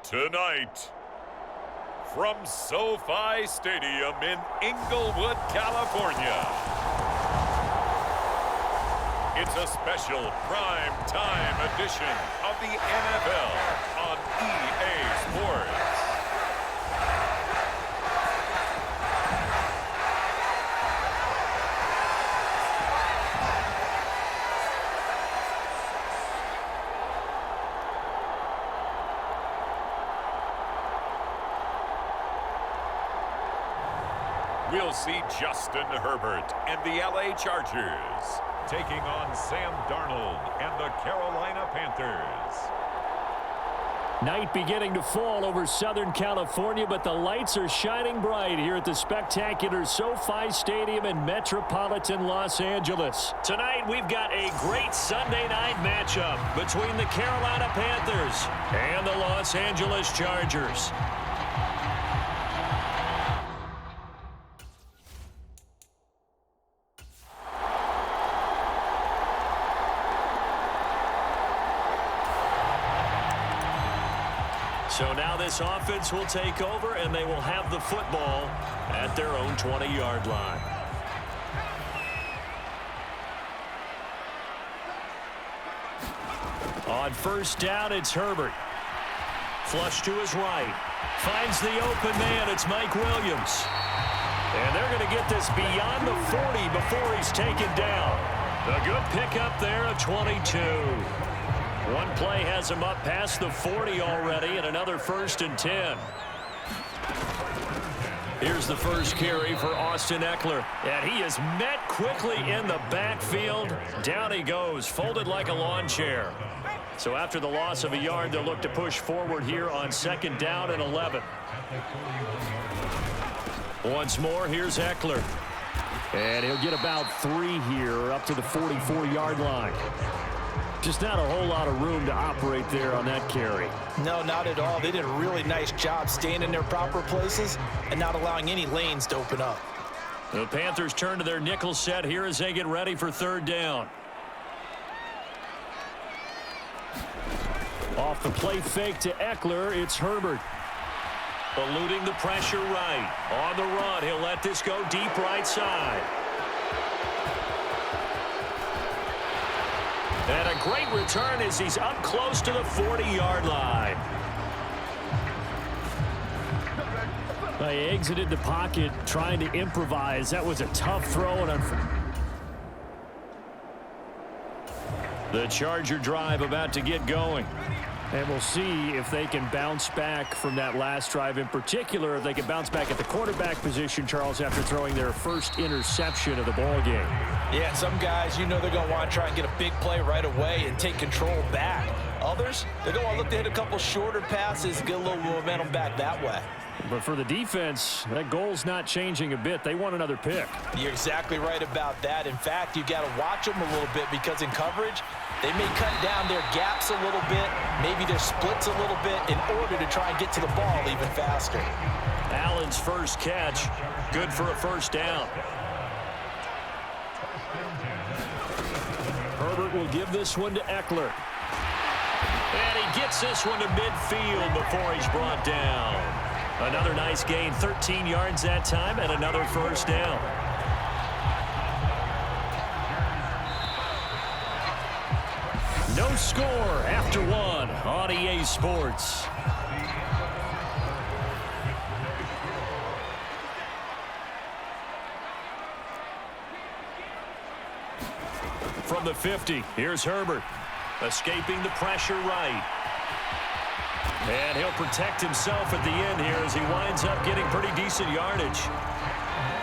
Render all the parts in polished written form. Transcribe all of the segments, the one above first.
Tonight, from SoFi Stadium in Inglewood, California, it's a special prime time edition of the NFL on EA Sports. We'll see Justin Herbert and the LA Chargers taking on Sam Darnold and the Carolina Panthers. Night beginning to fall over Southern California, but the lights are shining bright here at the spectacular SoFi Stadium in metropolitan Los Angeles. Tonight, we've got a great Sunday night matchup between the Carolina Panthers and the Los Angeles Chargers. So now this offense will take over, and they will have the football at their own 20-yard line. On first down, it's Herbert. Flush to his right. Finds the open man. It's Mike Williams. And they're going to get this beyond the 40 before he's taken down. A good pickup there, a 22. One play has him up past the 40 already, and another 1st and 10. Here's the first carry for Austin Eckler. And he is met quickly in the backfield. Down he goes, folded like a lawn chair. So after the loss of a yard, they'll look to push forward here on 2nd down and 11. Once more, here's Eckler. And he'll get about 3 here, up to the 44-yard line. Just not a whole lot of room to operate there on that carry. No, not at all. They did a really nice job staying in their proper places and not allowing any lanes to open up. The Panthers turn to their nickel set here as they get ready for 3rd down. Off the play fake to Eckler, it's Herbert. Eluding the pressure right. On the run, he'll let this go deep right side. And a great return as he's up close to the 40-yard line. They exited the pocket trying to improvise. That was a tough throw. And the Charger drive about to get going. And we'll see if they can bounce back from that last drive. In particular, if they can bounce back at the quarterback position, Charles, after throwing their first interception of the ball game. Yeah, some guys, you know they're going to want to try and get a big play right away and take control back. Others, they're going to look to hit a couple shorter passes and get a little momentum back that way. But for the defense, that goal's not changing a bit. They want another pick. You're exactly right about that. In fact, you got to watch them a little bit because in coverage, they may cut down their gaps a little bit, maybe their splits a little bit in order to try and get to the ball even faster. Allen's first catch, good for a 1st down. Herbert will give this one to Eckler. And he gets this one to midfield before he's brought down. Another nice gain, 13 yards that time, and another 1st down. No score after 1 on EA Sports. From the 50, here's Herbert. Escaping the pressure right. And he'll protect himself at the end here as he winds up getting pretty decent yardage.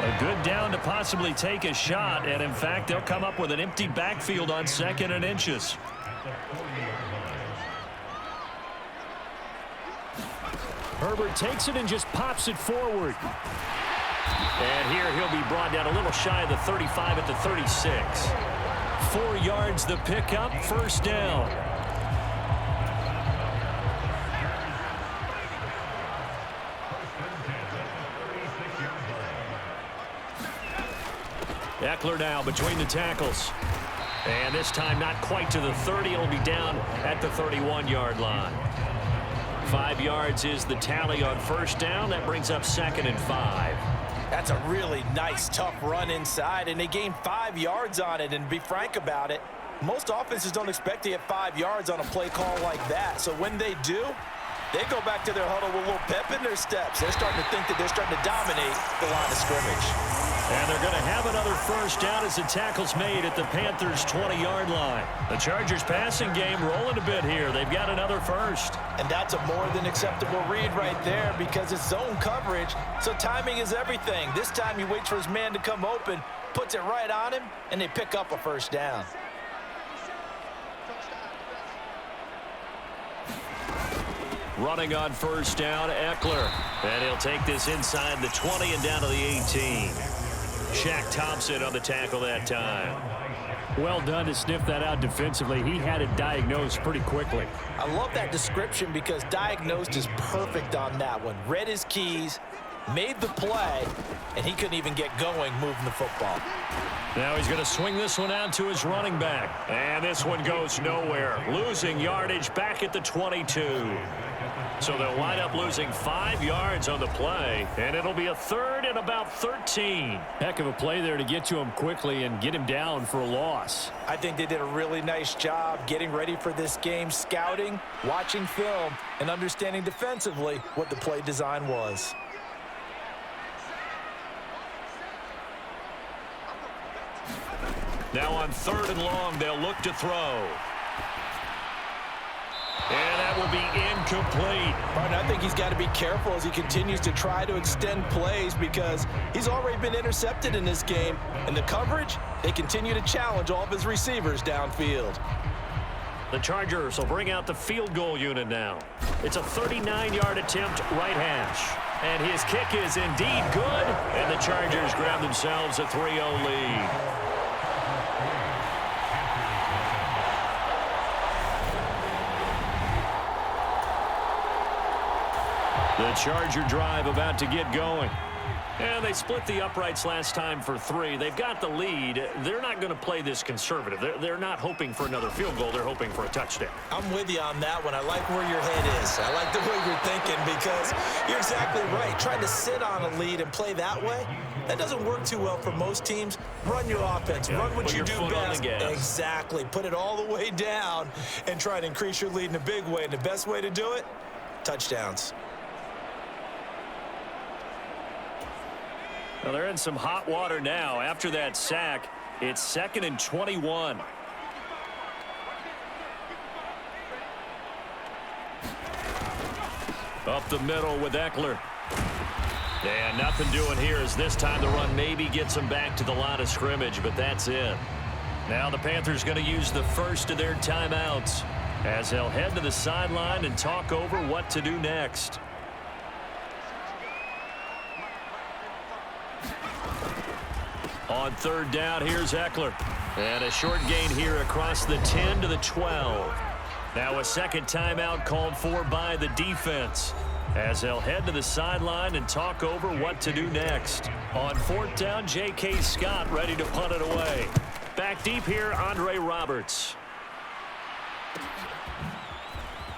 A good down to possibly take a shot, and in fact, they'll come up with an empty backfield on 2nd and inches. Herbert takes it and just pops it forward. And here he'll be brought down a little shy of the 35 at the 36. 4 yards the pickup, first down. Eckler now between the tackles. And this time not quite to the 30. It'll be down at the 31-yard line. 5 yards is the tally on first down. That brings up 2nd and 5. That's a really nice, tough run inside, and they gained 5 yards on it. And to be frank about it, most offenses don't expect to get 5 yards on a play call like that. So when they do, they go back to their huddle with a little pep in their steps. They're starting to think that they're starting to dominate the line of scrimmage. And they're going to have another first down as the tackle's made at the Panthers' 20-yard line. The Chargers passing game rolling a bit here. They've got another first. And that's a more than acceptable read right there because it's zone coverage, so timing is everything. This time he waits for his man to come open, puts it right on him, and they pick up a first down. Running on first down, Eckler. And he'll take this inside the 20 and down to the 18. Shaq Thompson on the tackle that time. Well done to sniff that out defensively. He had it diagnosed pretty quickly. I love that description because diagnosed is perfect on that one. Read his keys, made the play, and he couldn't even get going moving the football. Now he's going to swing this one out to his running back. And this one goes nowhere. Losing yardage back at the 22. So they'll wind up losing 5 yards on the play, and it'll be a 3rd and about 13. Heck of a play there to get to him quickly and get him down for a loss. I think they did a really nice job getting ready for this game, scouting, watching film, and understanding defensively what the play design was. Now on 3rd and long, they'll look to throw. And that will be incomplete. Martin, I think he's got to be careful as he continues to try to extend plays because he's already been intercepted in this game. And the coverage, they continue to challenge all of his receivers downfield. The Chargers will bring out the field goal unit now. It's a 39-yard attempt, right hash. And his kick is indeed good. And the Chargers grab themselves a 3-0 lead. The Charger drive about to get going. And they split the uprights last time for 3. They've got the lead. They're not going to play this conservative. They're not hoping for another field goal. They're hoping for a touchdown. I'm with you on that one. I like where your head is. I like the way you're thinking because you're exactly right. Trying to sit on a lead and play that way, that doesn't work too well for most teams. Run your offense. Run what you do best. Exactly. Put it all the way down and try to increase your lead in a big way. And the best way to do it, touchdowns. Well, they're in some hot water now. After that sack, it's 2nd and 21. Up the middle with Eckler. And nothing doing here as this time the run maybe gets them back to the line of scrimmage, but that's it. Now the Panthers going to use the first of their timeouts as they'll head to the sideline and talk over what to do next. On 3rd down, here's Eckler. And a short gain here across the 10 to the 12. Now a second timeout called for by the defense as they'll head to the sideline and talk over what to do next. On 4th down, J.K. Scott ready to punt it away. Back deep here, Andre Roberts.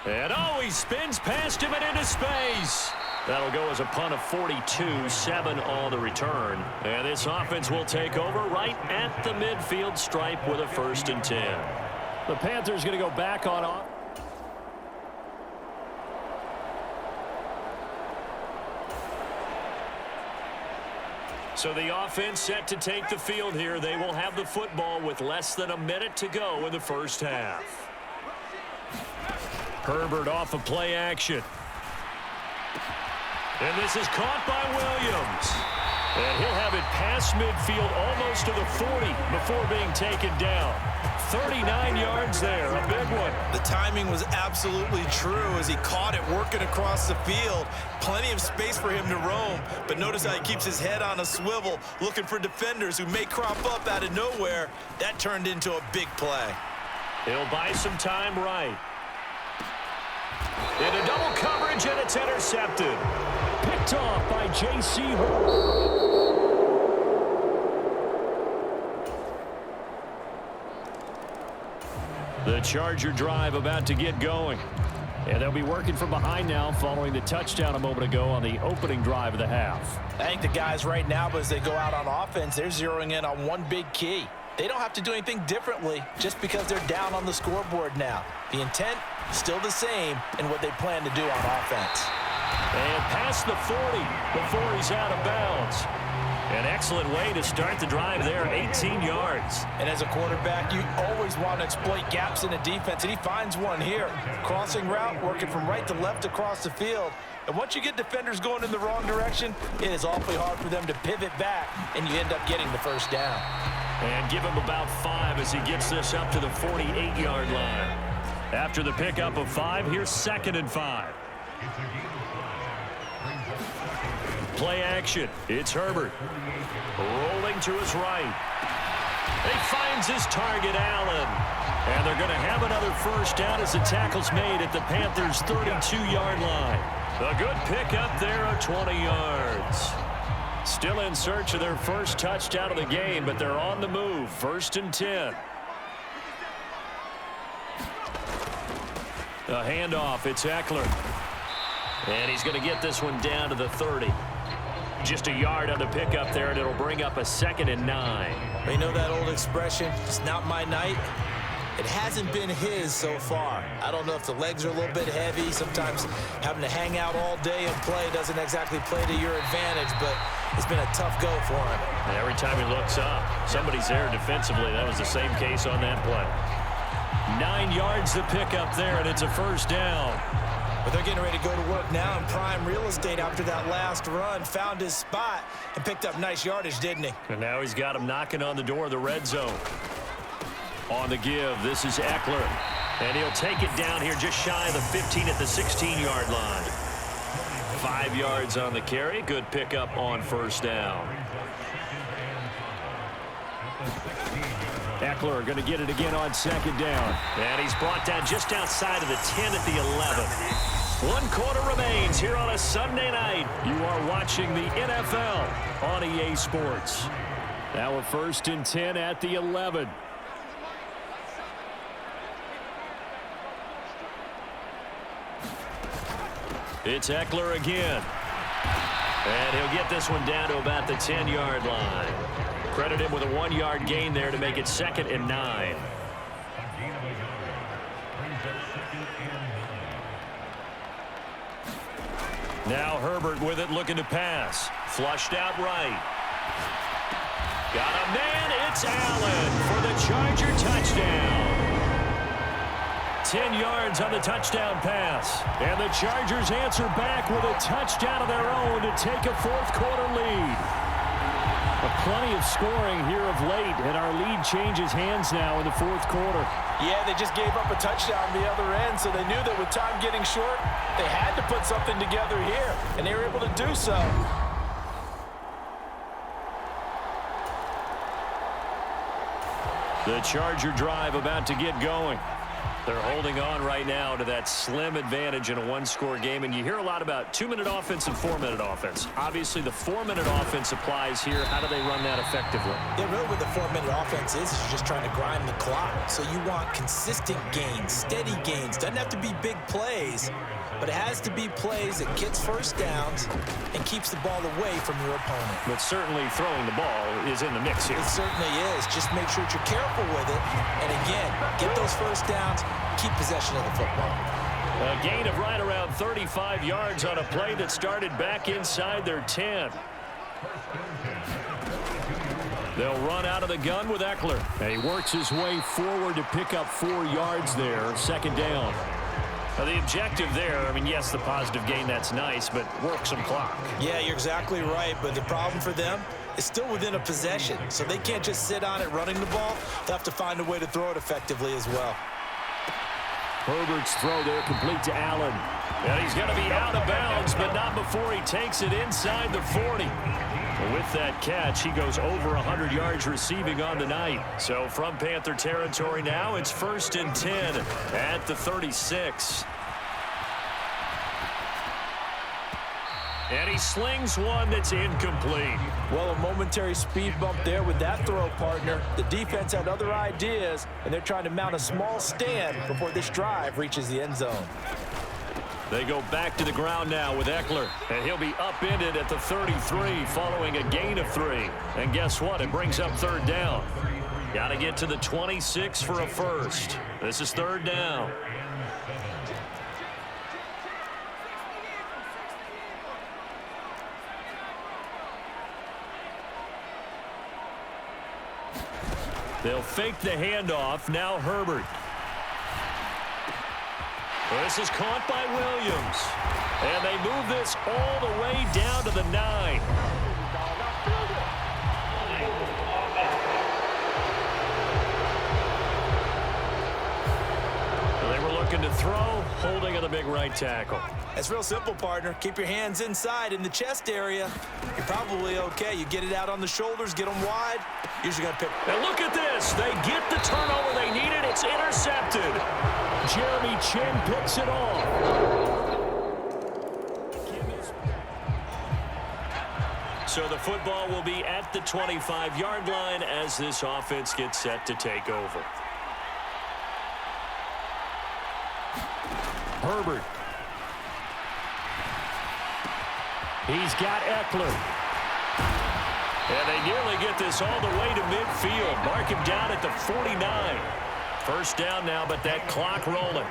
And he spins past him and into space. That'll go as a punt of 42, 7 on the return. And this offense will take over right at the midfield stripe with a 1st and 10. The Panthers going to go back on off. So the offense set to take the field here. They will have the football with less than a minute to go in the first half. Herbert off of play action. And this is caught by Williams. And he'll have it past midfield almost to the 40 before being taken down. 39 yards there, a big one. The timing was absolutely true as he caught it working across the field. Plenty of space for him to roam, but notice how he keeps his head on a swivel, looking for defenders who may crop up out of nowhere. That turned into a big play. He'll buy some time right. Into double coverage, and it's intercepted. Picked off by J.C. The Charger drive about to get going. And they'll be working from behind now following the touchdown a moment ago on the opening drive of the half. I think the guys right now, but as they go out on offense, they're zeroing in on one big key. They don't have to do anything differently just because they're down on the scoreboard now. The intent, still the same in what they plan to do on offense. And past the 40 before he's out of bounds. An excellent way to start the drive there, 18 yards. And as a quarterback, you always want to exploit gaps in the defense, and he finds one here. Crossing route, working from right to left across the field. And once you get defenders going in the wrong direction, it is awfully hard for them to pivot back, and you end up getting the first down. And give him about 5 as he gets this up to the 48-yard line. After the pickup of 5, here's 2nd and 5. Play action. It's Herbert. Rolling to his right. He finds his target, Allen. And they're going to have another first down as the tackle's made at the Panthers' 32-yard line. A good pickup there of 20 yards. Still in search of their first touchdown of the game, but they're on the move. 1st and 10. A handoff. It's Eckler. And he's going to get this one down to the 30. Just a yard on the pickup there, and it'll bring up a 2nd and 9. You know that old expression, it's not my night? It hasn't been his so far. I don't know if the legs are a little bit heavy. Sometimes having to hang out all day and play doesn't exactly play to your advantage, but it's been a tough go for him. And every time he looks up, somebody's there defensively. That was the same case on that play. 9 yards to pick up there, and it's a first down. But they're getting ready to go to work now in prime real estate after that last run. Found his spot and picked up nice yardage, didn't he? And now he's got him knocking on the door of the red zone. On the give, this is Eckler. And he'll take it down here just shy of the 15 at the 16-yard line. 5 yards on the carry. Good pickup on first down. Eckler going to get it again on 2nd down. And he's brought down just outside of the 10 at the 11. 1 quarter remains here on a Sunday night. You are watching the NFL on EA Sports. Now a 1st and 10 at the 11. It's Eckler again. And he'll get this one down to about the 10-yard line. Credit him with a 1-yard gain there to make it 2nd and 9. Now Herbert with it, looking to pass. Flushed out right. Got a man, it's Allen for the Charger touchdown. 10 yards on the touchdown pass. And the Chargers answer back with a touchdown of their own to take a 4th quarter lead. Plenty of scoring here of late, and our lead changes hands now in the 4th quarter. Yeah, they just gave up a touchdown on the other end, so they knew that with time getting short, they had to put something together here, and they were able to do so. The Charger drive about to get going. They're holding on right now to that slim advantage in a 1-score game. And you hear a lot about 2-minute offense and 4-minute offense. Obviously, the 4-minute offense applies here. How do they run that effectively? Yeah, really what the 4-minute offense is you're just trying to grind the clock. So you want consistent gains, steady gains. Doesn't have to be big plays, but it has to be plays that gets first downs and keeps the ball away from your opponent. But certainly throwing the ball is in the mix here. It certainly is. Just make sure that you're careful with it. And again, get those first downs, keep possession of the football. A gain of right around 35 yards on a play that started back inside their 10. They'll run out of the gun with Eckler. And he works his way forward to pick up 4 yards there. 2nd down. Well, the objective there, I mean, yes, the positive gain, that's nice, but work some clock. Yeah, you're exactly right, but the problem for them is still within a possession, so they can't just sit on it running the ball. They'll have to find a way to throw it effectively as well. Herbert's throw there complete to Allen. And he's going to be out of bounds, but not before he takes it inside the 40. With that catch, he goes over 100 yards receiving on the night. So from Panther territory now, it's 1st and 10 at the 36. And he slings one that's incomplete. Well, a momentary speed bump there with that throw, partner. The defense had other ideas, and they're trying to mount a small stand before this drive reaches the end zone. They go back to the ground now with Eckler, and he'll be upended at the 33 following a gain of 3. And guess what? It brings up 3rd down. Got to get to the 26 for a first. This is 3rd down. They'll fake the handoff. Now Herbert. This is caught by Williams. And they move this all the way down to the 9. They were looking to throw, holding at the big right tackle. It's real simple, partner. Keep your hands inside in the chest area. You're probably okay. You get it out on the shoulders, get them wide. Usually got to pick. And look at this. They get the turnover they needed. It's intercepted. Jeremy Chin picks it off. So the football will be at the 25-yard line as this offense gets set to take over. Herbert. He's got Eckler. And they nearly get this all the way to midfield. Mark him down at the 49. 1st down now, but that clock rolling.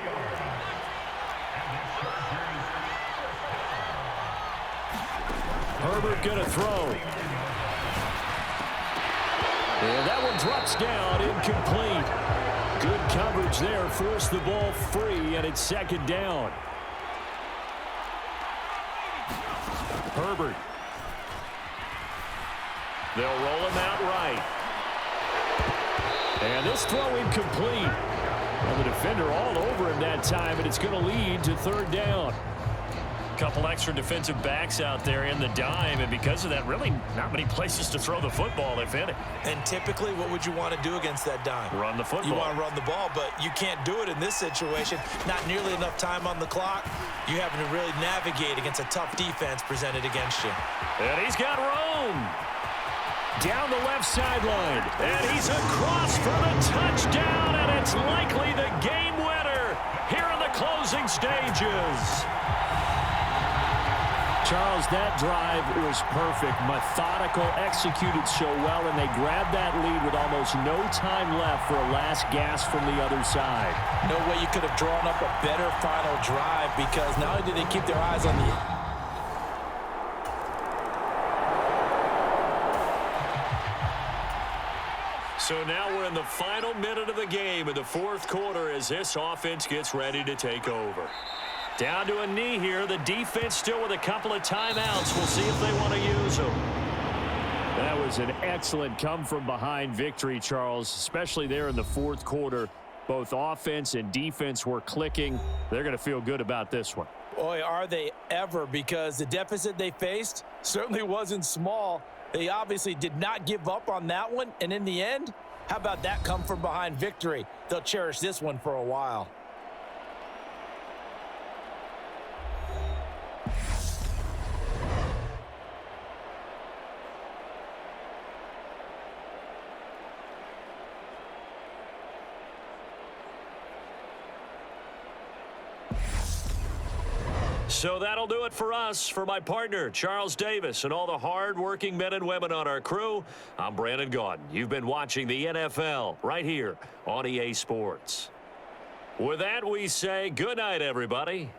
Herbert going to throw. And that one drops down, incomplete. Good coverage there, forced the ball free, and it's 2nd down. Herbert. They'll roll him out right. And this throw incomplete. Well, the defender all over him that time, and it's going to lead to 3rd down. Couple extra defensive backs out there in the dime, and because of that, really not many places to throw the football, if any. And typically, what would you want to do against that dime? Run the football. You want to run the ball, but you can't do it in this situation. Not nearly enough time on the clock. You're having to really navigate against a tough defense presented against you. And he's got Rome. Down the left sideline. And he's across for the touchdown, and it's likely the game winner here in the closing stages. Charles, that drive was perfect. Methodical, executed so well, and they grabbed that lead with almost no time left for a last gasp from the other side. No way you could have drawn up a better final drive, because not only did they keep their eyes on the... So now we're in the final minute of the game in the 4th quarter as this offense gets ready to take over. Down to a knee here. The defense still with a couple of timeouts. We'll see if they want to use them. That was an excellent come-from-behind victory, Charles, especially there in the 4th quarter. Both offense and defense were clicking. They're going to feel good about this one. Boy, are they ever, because the deficit they faced certainly wasn't small. They obviously did not give up on that one, and in the end, how about that come-from-behind victory? They'll cherish this one for a while. So that'll do it for us. For my partner, Charles Davis, and all the hard-working men and women on our crew, I'm Brandon Gaudin. You've been watching the NFL right here on EA Sports. With that, we say good night, everybody.